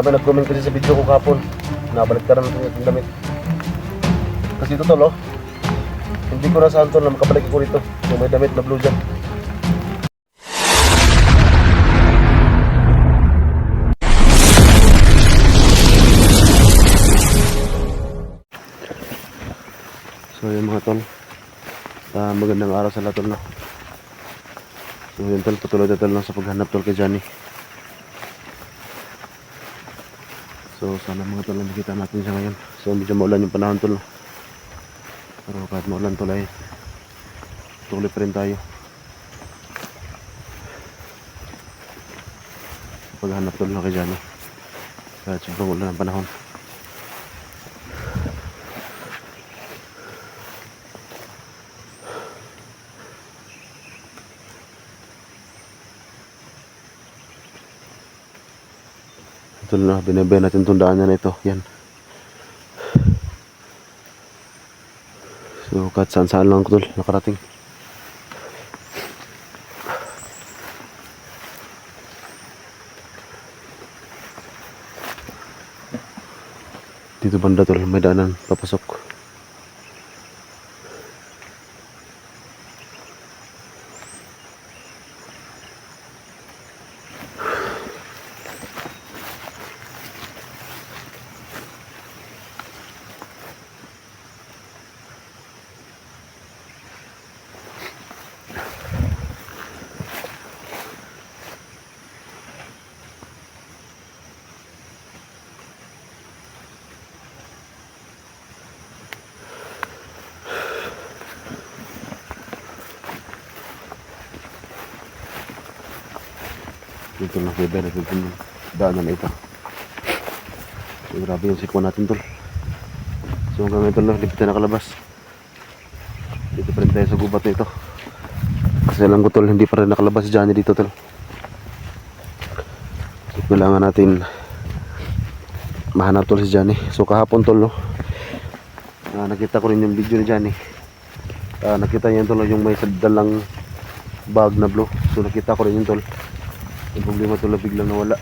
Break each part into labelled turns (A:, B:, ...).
A: marami nag-comment kasi sa video ko kahapon. Nabalik ka na natin yung damit. Kasi ito tol, oh. Hindi ko nasahan tol na makabalik ko rito. Yung may damit na blue dyan. So yun mga tol, magandang araw sa lahat tol, no? So yun tol, patuloy na tol lang sa paghanap tol kay Johnny. So sana mga tol, makita natin siya ngayon. So medyo maulan yung panahon tol, no? Pero kahit maulan tol ay tuloy pa rin tayo paghanap tol na kay Johnny kahit sobrang ulan ang panahon. Ito na, binabayan natin itong daanan na ito. Yan. So, kahit saan-saan lang ito nakarating. Dito banda tol, may daanan papasok. Dito na kaya natin itong daanan na ito. So, grabe yung sikwa natin tol. So hanggang ito lang, hindi tayo nakalabas. Dito pa rin tayo sa gubat na ito. Kasi alam ko tol, hindi pa rin nakalabas si Johnny dito tol. So kailangan natin mahanap tol si Johnny. So kahapon tol, no, nakita ko rin yung video ni Johnny. Nakita niya tol yung may dalang bag na blue. So nakita ko rin yun tol. Yung problema tol, biglang nawala.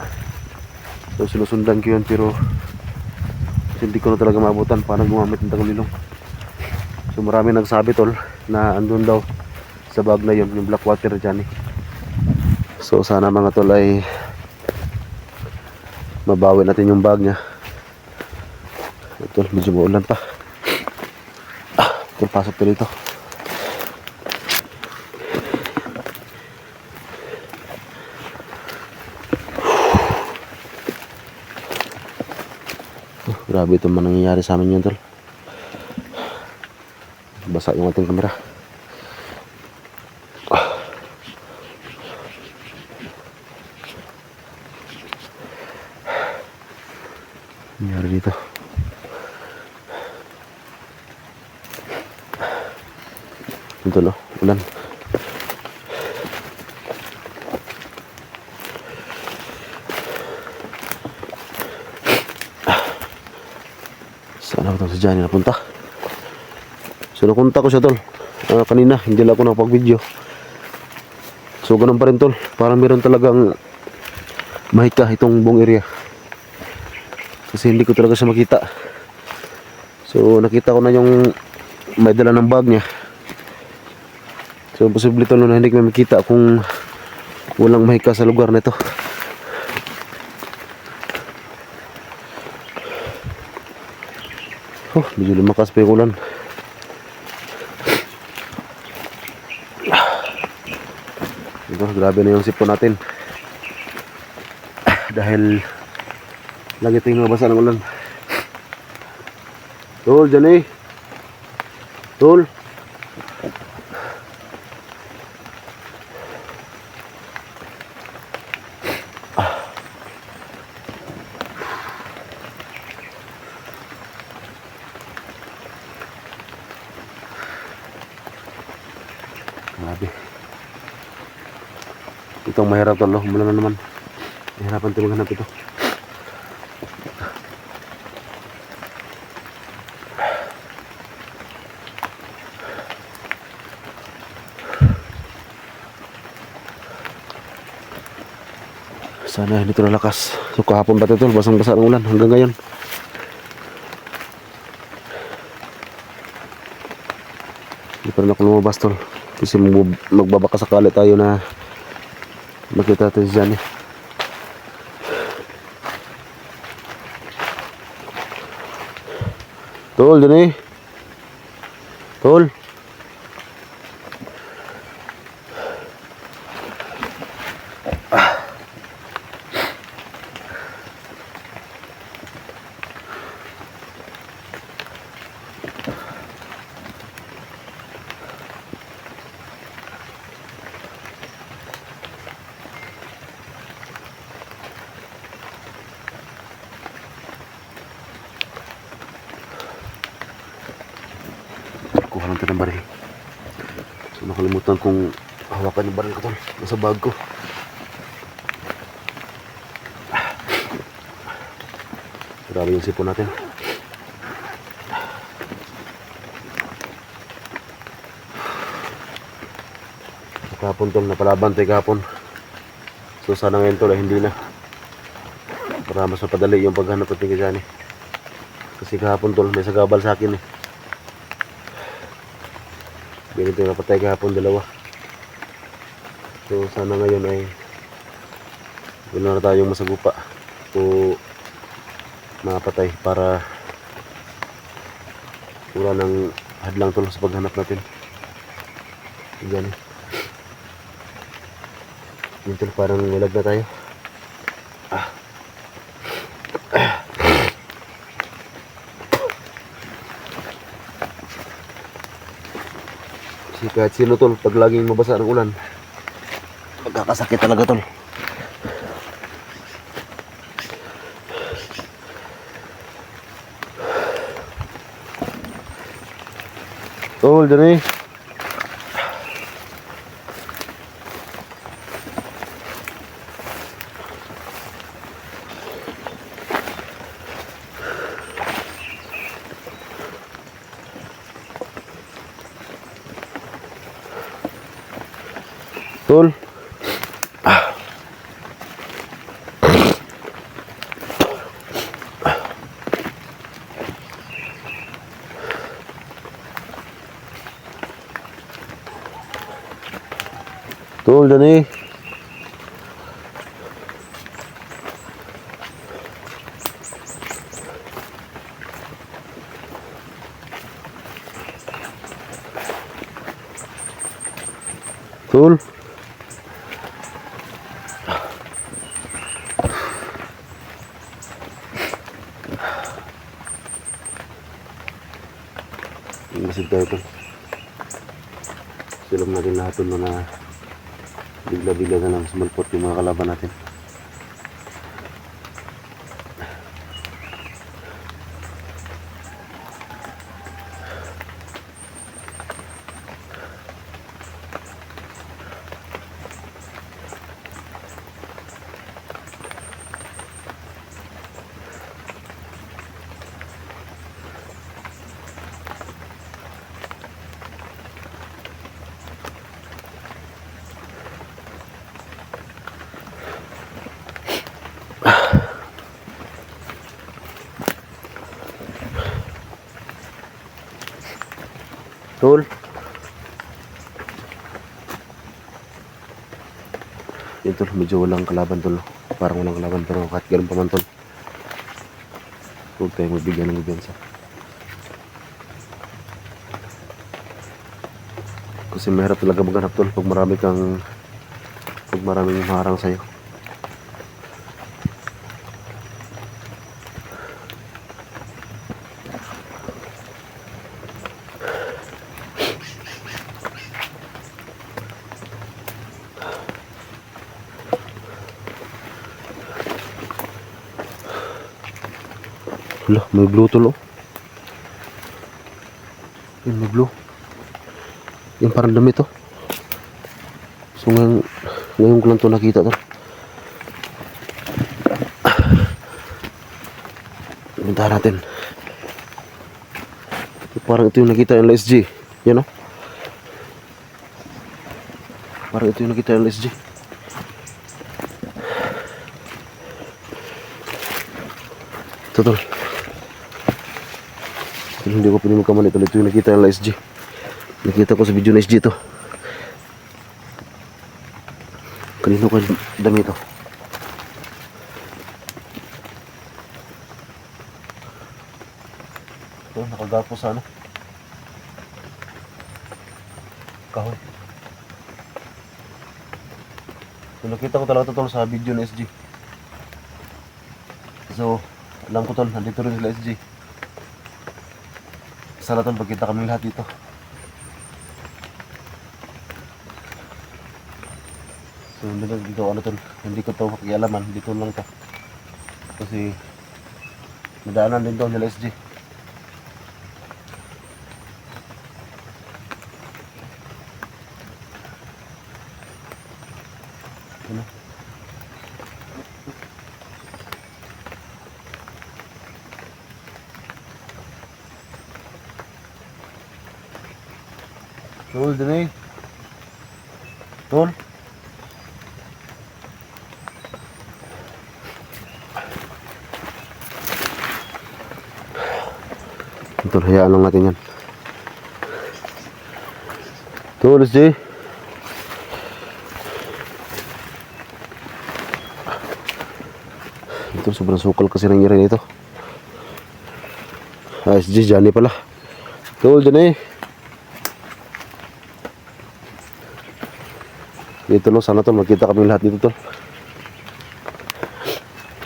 A: So sinusundan ko yun pero hindi ko na talaga maabutan paano gumamit ng tagulilong. So marami nagsabi tol na andun daw sa bag na yun yung black water Johnny. So sana mga tol ay mabawi natin yung bag niya. Ito medyo maulan pa. Ito pasok to dito. Grabe ito man nangyayari sa amin yun tol. Basa yung ating kamera. Nangyari dito. Ito no, ulan. Saan ako si Johnny napunta? So nakunta ko siya tol kanina, hindi lang ako nakapag-video. So ganun pa rin tol, parang meron talagang mahika itong buong area. Kasi hindi ko talaga siya makita. So nakita ko na yung may dala ng bag niya. So posible tol na hindi ko makita kung walang mahika sa lugar na ito. Oh, medyo lumakas pa yung ulan. Ito, grabe na yung sipon natin. Dahil lagi tayong nabasa ng ulan. Tol, Johnny. Tol. Grabe. Itong mahirap tol, mula na naman. Mahirapan tayo maghanap ito. Sana hindi ito nalakas. So kahapon ba ito tol? Basang-basa ng ulan hanggang ngayon. Hindi pa rin ako lumabas tol. Kasi magbabaka sakali tayo na makita natin si Johnny. Tol, Johnny. Tol. Kuha lang tayo ng baril. So nakalimutan kong hawakan yung baril ko tol. Nasa bag ko. Grabe yung sipon natin. Kahapon tol, napalaban tayo kahapon. So sana ngayon tol ay hindi na. Para mas mapadali yung paghanap natin kay Johnny. Kasi kahapon tol, may sagabal sa akin eh. Ganito yung napatay kahapon, dalawa. So sana ngayon ay wala na tayong masagupa o makapatay para wala nang hadlang tol sa paghanap natin. Yan. Yun tol, parang nilag na tayo. Kasi kahit sino tol, pag laging mabasa ng ulan, magkakasakit talaga tol. Tol, dyan eh. Tol. Tol, dyan eh. Tol. Masig tayo tol. Silam natin lahat tol na bigla-bigla na lang sumalpot yung mga kalaban natin. Tol. Yun tol, medyo walang kalaban tol. Parang walang kalaban pero kahit ganun pa man tol, huwag tayong magbigyan ng gubensa. Kasi mahirap talaga maghanap tol pag maraming maharang sa'yo. Wala, may blue tol oh. Yun, may blue. Yung parang damit oh. So ngayon ko lang ito nakita tol. Puntahan natin. Parang ito yung nakita ng LSG. Yan oh. Parang ito yung nakita ng LSG. ito tol. Hindi ko pwede magkamali tol. Ito yung nakita ng SG. Nakita ko sa video ng SG to. Kanino ka dami ito? Ito, nakagapo sa ano? Kahoy. So, nakita ko talaga ito tol sa video ng SG. So, alam ko tol, nandito rin sila SG. Sana tol, pagkita kami lahat dito. So, dito ano tol, hindi ko ito pakialaman, dito lang to. Kasi, nadaanan din to nila SG. Ano? Tol, din eh. Tol. Tol, hayaan lang natin yan. Tol, SG. Ito, sobrang sukal kasi nangyari nito. SG, Johnny pala. Tol, Johnny. Dito no, sana tol, magkita kami lahat dito tol.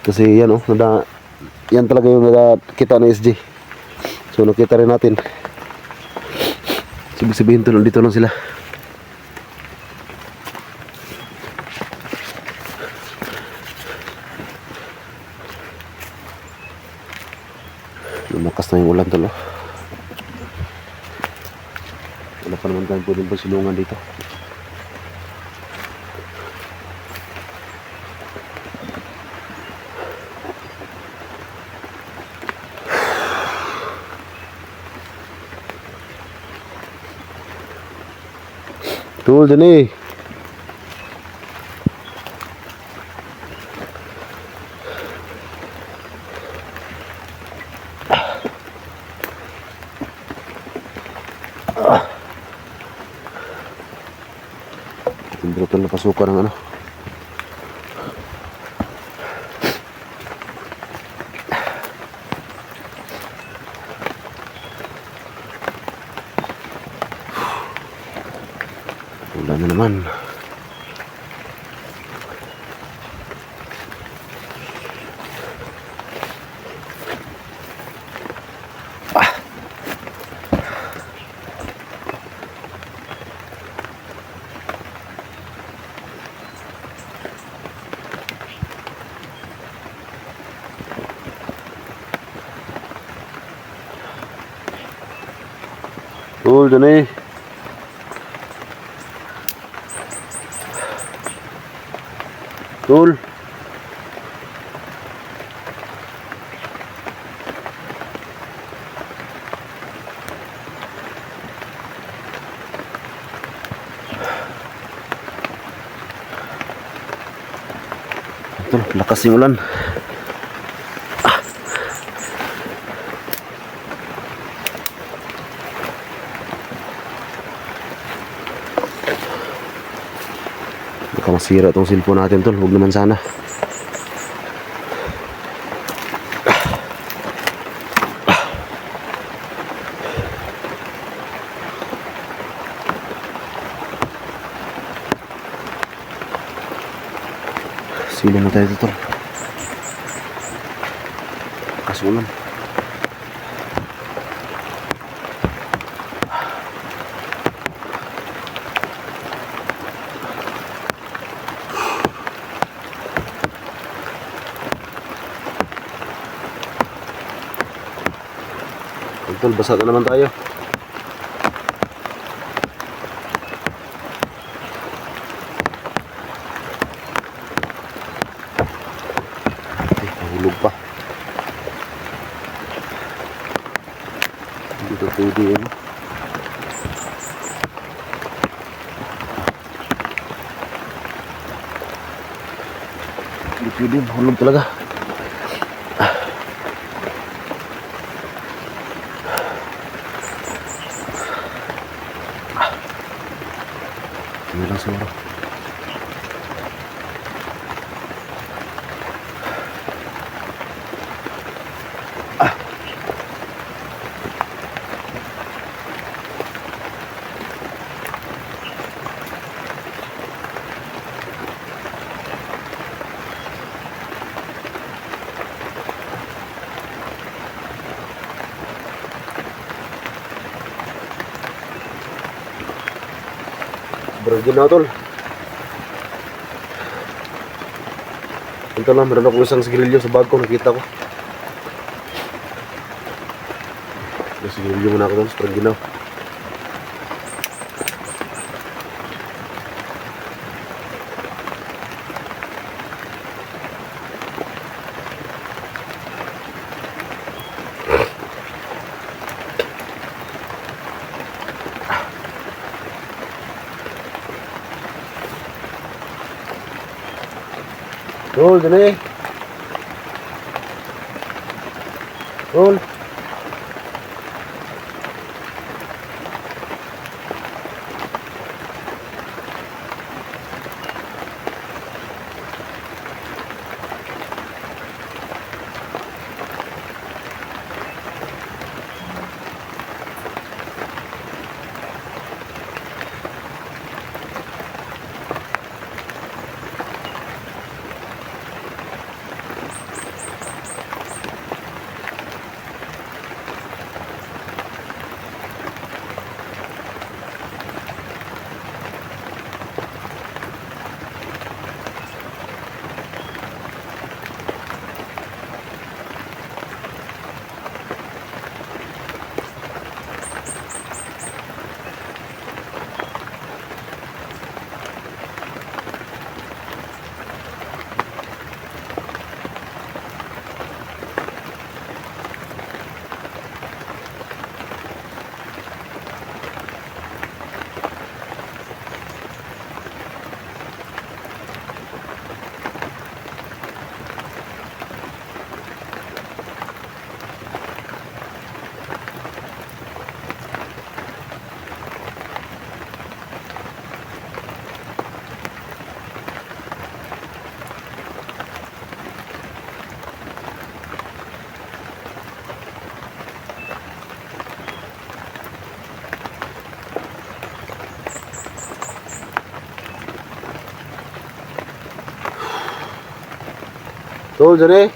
A: Kasi yan oh, yan talaga yung nakita ng SG. So nakita rin natin. Sabihin tol, dito lang sila. Lumakas na yung ulan tol oh. Wala pa naman tayong pwedeng pasilungan dito. Tol, dyan eh. Timbro tol, napasukan ng ano. Wala na naman. Tol, dyan eh. Tol. Tol, lakas yung ulan. Baka masira itong cellphone natin tol, huwag naman sana. Sila na tayo tol. Kasulan. Tol, basa na naman tayo. Nahulog pa. Hindi ito pwede yun. Hindi pwede, hulog talaga. siguro. Beragin na tol. Ito lang, meron ako isang sigarilyo sa bag ko, nakita ko. May sigarilyo muna ako tol, sa Beragin. Roll, dali. Roll. Tol, dali.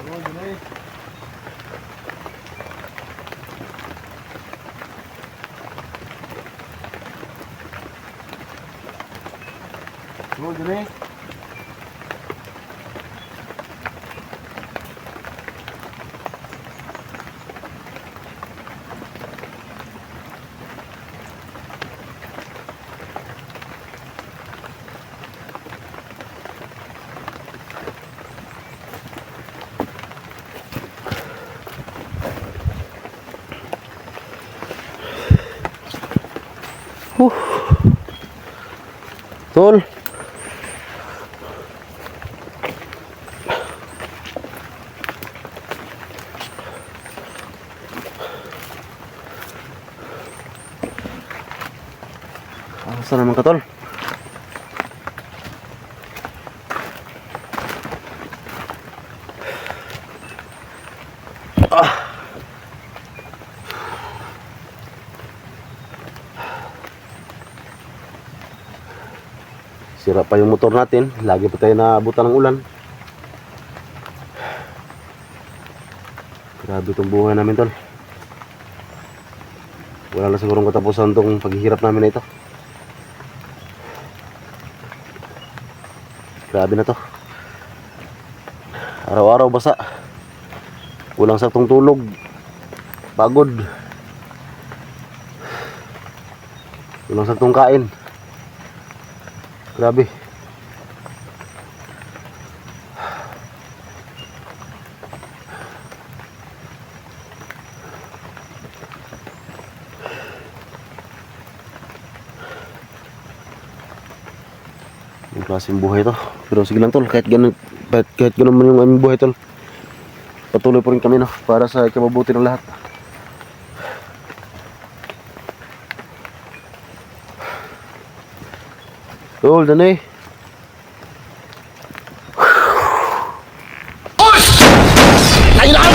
A: Tol, dali. Tol. Asa naman ka tol? Sira pa yung motor natin. Lagi pa tayo naabutan ng ulan. Grabe itong buhay namin tol. Wala na sigurong katapusan itong paghihirap namin na ito. Grabe na to. Araw-araw basa. Kulang saktong tulog. Pagod. Kulang saktong kain. Grabe. Yung klaseng buhay to. Pero sige lang tol, kahit ganun man yung aming buhay tol, patuloy po rin kami no, para sa ikabubuti ng lahat. Tol, danay. Ay lang!